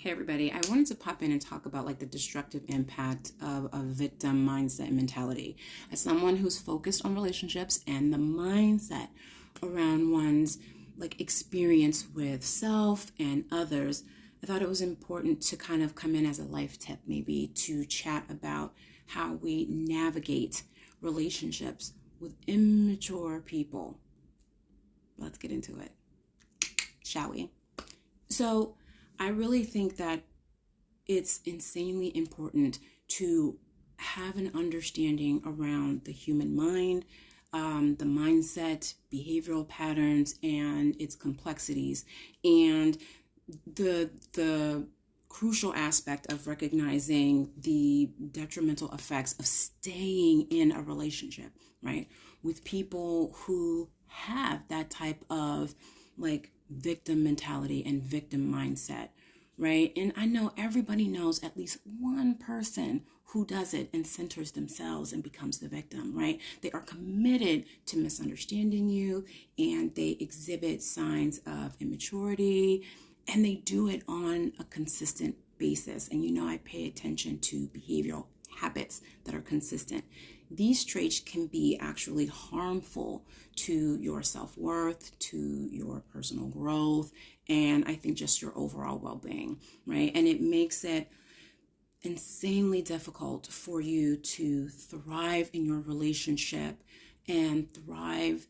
Hey everybody, I wanted to pop in and talk about like the destructive impact of a victim mindset and mentality. As someone who's focused on relationships and the mindset around one's like experience with self and others, I thought it was important to kind of come in as a life tip, maybe to chat about how we navigate relationships with immature people. Let's get into it, shall we? So, I really think that it's insanely important to have an understanding around the human mind, the mindset, behavioral patterns, and its complexities, and the crucial aspect of recognizing the detrimental effects of staying in a relationship, right, with people who have that type of like victim mentality and victim mindset, right? And I know everybody knows at least one person who does it and centers themselves and becomes the victim, right? They are committed to misunderstanding you and they exhibit signs of immaturity and they do it on a consistent basis. And you know, I pay attention to behavioral habits that are consistent. These traits can be actually harmful to your self-worth, to your personal growth, and I think just your overall well-being, right? And it makes it insanely difficult for you to thrive in your relationship and thrive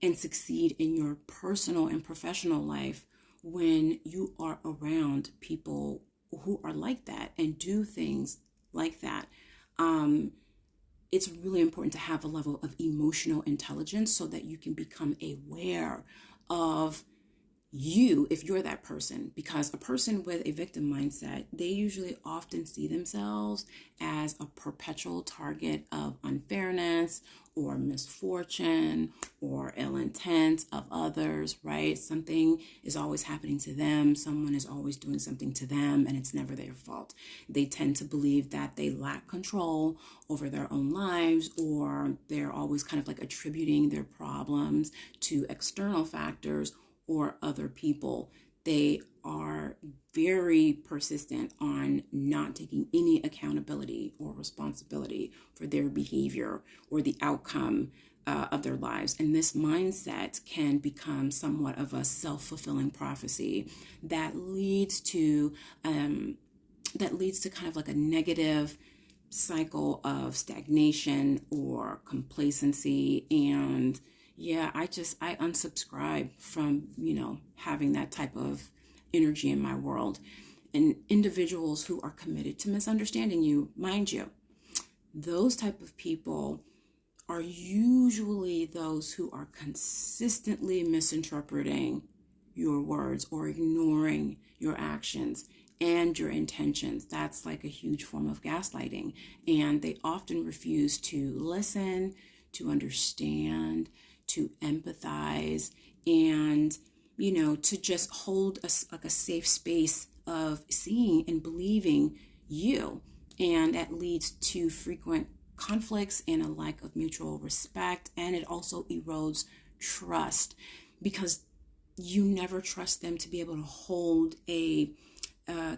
and succeed in your personal and professional life when you are around people who are like that and do things like that. It's really important to have a level of emotional intelligence so that you can become aware of you if you're that person, because a person with a victim mindset, they usually often see themselves as a perpetual target of unfairness or misfortune or ill intent of others, right? Something is always happening to them. Someone is always doing something to them and it's never their fault. They tend to believe that they lack control over their own lives, or they're always kind of like attributing their problems to external factors or other people. They are very persistent on not taking any accountability or responsibility for their behavior or the outcome of their lives. And this mindset can become somewhat of a self-fulfilling prophecy that leads to kind of like a negative cycle of stagnation or complacency. And yeah, I unsubscribe from, having that type of energy in my world. And individuals who are committed to misunderstanding you, mind you, those type of people are usually those who are consistently misinterpreting your words or ignoring your actions and your intentions. That's like a huge form of gaslighting. And they often refuse to listen, to understand, to empathize, and to just hold a safe space of seeing and believing you. And that leads to frequent conflicts and a lack of mutual respect, and it also erodes trust because you never trust them to be able to hold a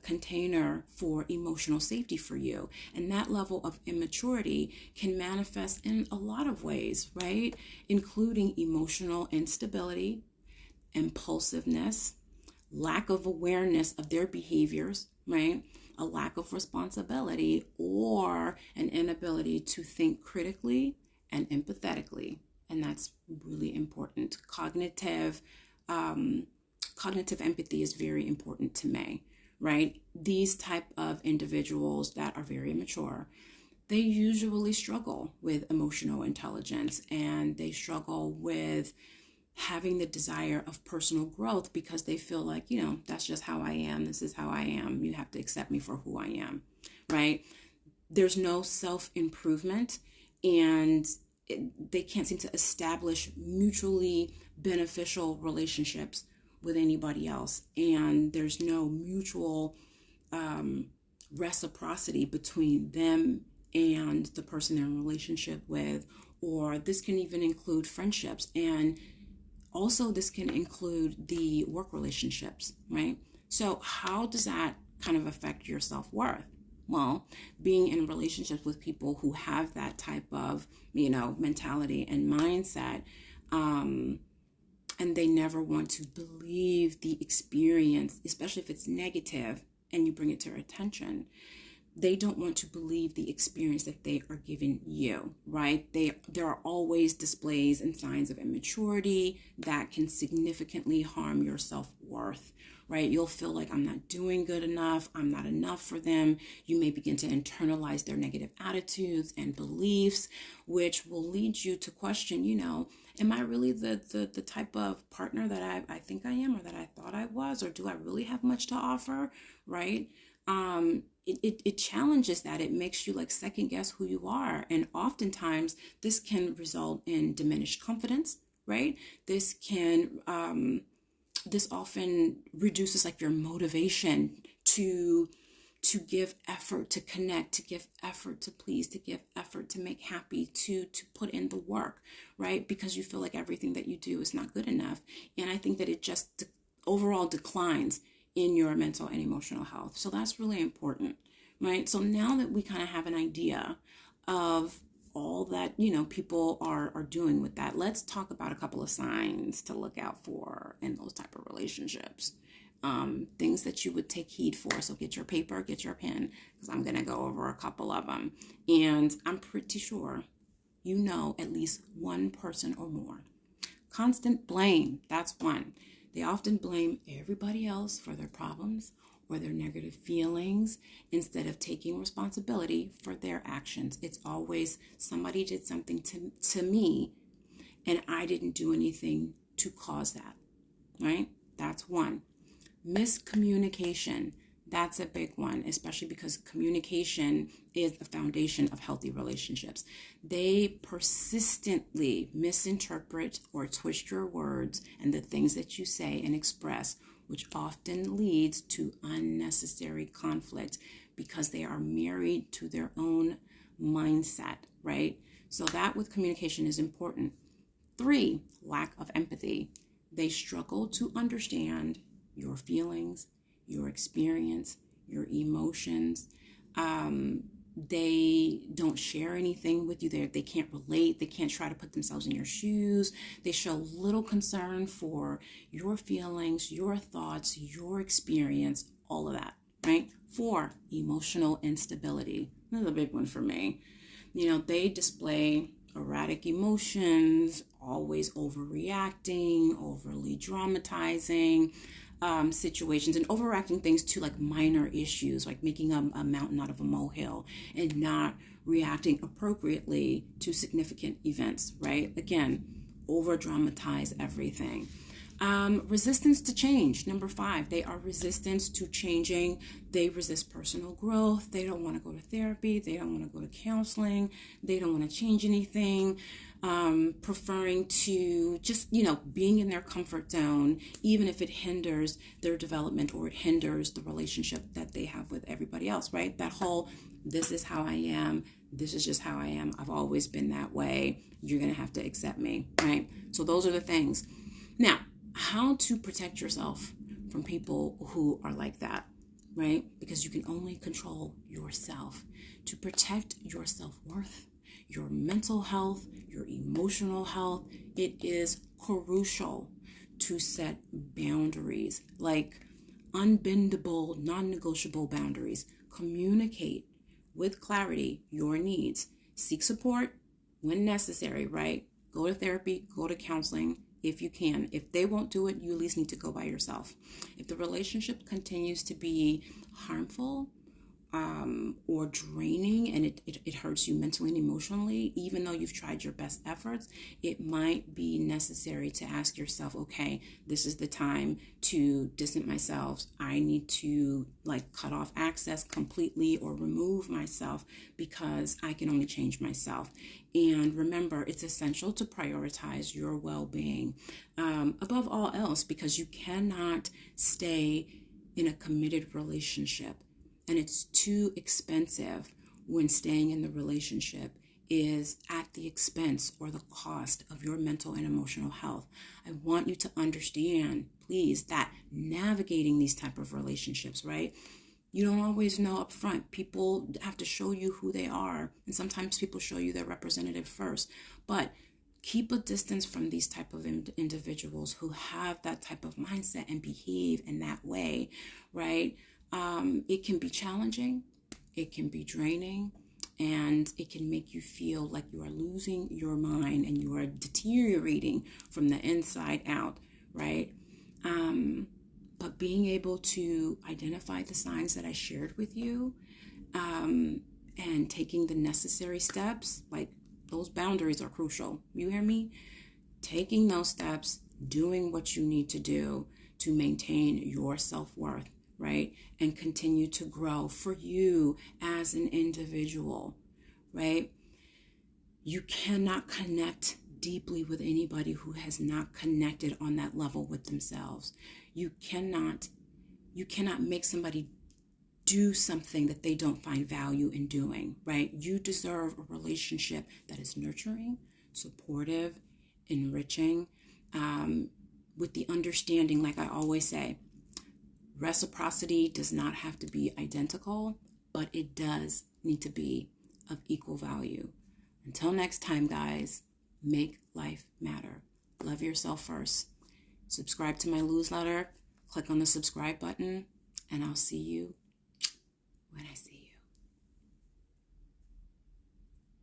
container for emotional safety for you. And that level of immaturity can manifest in a lot of ways, right? Including emotional instability, impulsiveness, lack of awareness of their behaviors, right? A lack of responsibility, or an inability to think critically and empathetically. And that's really important. Cognitive empathy is very important to me, right? These type of individuals that are very immature, they usually struggle with emotional intelligence, and they struggle with having the desire of personal growth because they feel like, that's just how I am. This is how I am. You have to accept me for who I am, right? There's no self-improvement, and they can't seem to establish mutually beneficial relationships with anybody else. And there's no mutual reciprocity between them and the person they're in a relationship with. Or this can even include friendships, and also this can include the work relationships, right? So how does that kind of affect your self-worth? Well, being in relationships with people who have that type of, mentality and mindset, and they never want to believe the experience, especially if it's negative and you bring it to their attention. They don't want to believe the experience that they are giving you, right? There are always displays and signs of immaturity that can significantly harm your self-worth, right? You'll feel like, I'm not doing good enough, I'm not enough for them. You may begin to internalize their negative attitudes and beliefs, which will lead you to question, am I really the type of partner that I think I am, or that I thought I was, or do I really have much to offer, right? It challenges that. It makes you like second guess who you are. And oftentimes this can result in diminished confidence, right? This often reduces like your motivation to give effort, to connect, to give effort, to please, to give effort, to make happy, to put in the work, right? Because you feel like everything that you do is not good enough. And I think that it just overall declines in your mental and emotional health. So that's really important, right? So now that we kind of have an idea of all that, people are doing with that, let's talk about a couple of signs to look out for in those type of relationships. Things that you would take heed for. So get your paper, get your pen, because I'm going to go over a couple of them. And I'm pretty sure at least one person or more. Constant blame, that's one. They often blame everybody else for their problems or their negative feelings instead of taking responsibility for their actions. It's always somebody did something to me and I didn't do anything to cause that, right? That's one. Miscommunication. That's a big one, especially because communication is the foundation of healthy relationships. They persistently misinterpret or twist your words and the things that you say and express, which often leads to unnecessary conflict because they are married to their own mindset, right? So that with communication is important. 3, lack of empathy. They struggle to understand your feelings, your experience, your emotions. They don't share anything with you. They can't relate. They can't try to put themselves in your shoes. They show little concern for your feelings, your thoughts, your experience, all of that, right? 4, emotional instability. This is a big one for me. They display erratic emotions, always overreacting, overly dramatizing situations, and overacting things to like minor issues, like making a mountain out of a molehill and not reacting appropriately to significant events, right? Again, over dramatize everything. Resistance to change. Number 5, they are resistant to changing. They resist personal growth. They don't want to go to therapy. They don't want to go to counseling. They don't want to change anything. Preferring to just, being in their comfort zone, even if it hinders their development or it hinders the relationship that they have with everybody else, right? That whole, this is how I am. This is just how I am. I've always been that way. You're going to have to accept me, right? So those are the things. Now, how to protect yourself from people who are like that, right? Because you can only control yourself. To protect your self-worth, your mental health, your emotional health, it is crucial to set boundaries, like unbendable, non-negotiable boundaries. Communicate with clarity your needs. Seek support when necessary, right? Go to therapy, go to counseling if you can. If they won't do it, you at least need to go by yourself. If the relationship continues to be harmful, or draining, and it hurts you mentally and emotionally, even though you've tried your best efforts, it might be necessary to ask yourself, okay, this is the time to distance myself. I need to cut off access completely or remove myself because I can only change myself. And remember, it's essential to prioritize your well-being above all else, because you cannot stay in a committed relationship. And it's too expensive when staying in the relationship is at the expense or the cost of your mental and emotional health. I want you to understand, please, that navigating these type of relationships, right? You don't always know up front. People have to show you who they are. And sometimes people show you their representative first. But keep a distance from these type of individuals who have that type of mindset and behave in that way, right? It can be challenging. It can be draining. And it can make you feel like you are losing your mind and you are deteriorating from the inside out, right? But being able to identify the signs that I shared with you, and taking the necessary steps, like those boundaries are crucial. You hear me? Taking those steps, doing what you need to do to maintain your self-worth, right? And continue to grow for you as an individual, right? You cannot connect deeply with anybody who has not connected on that level with themselves. You cannot make somebody do something that they don't find value in doing, right? You deserve a relationship that is nurturing, supportive, enriching, with the understanding, like I always say, reciprocity does not have to be identical, but it does need to be of equal value. Until next time, guys, make life matter. Love yourself first. Subscribe to my newsletter. Click on the subscribe button, and I'll see you when I see you.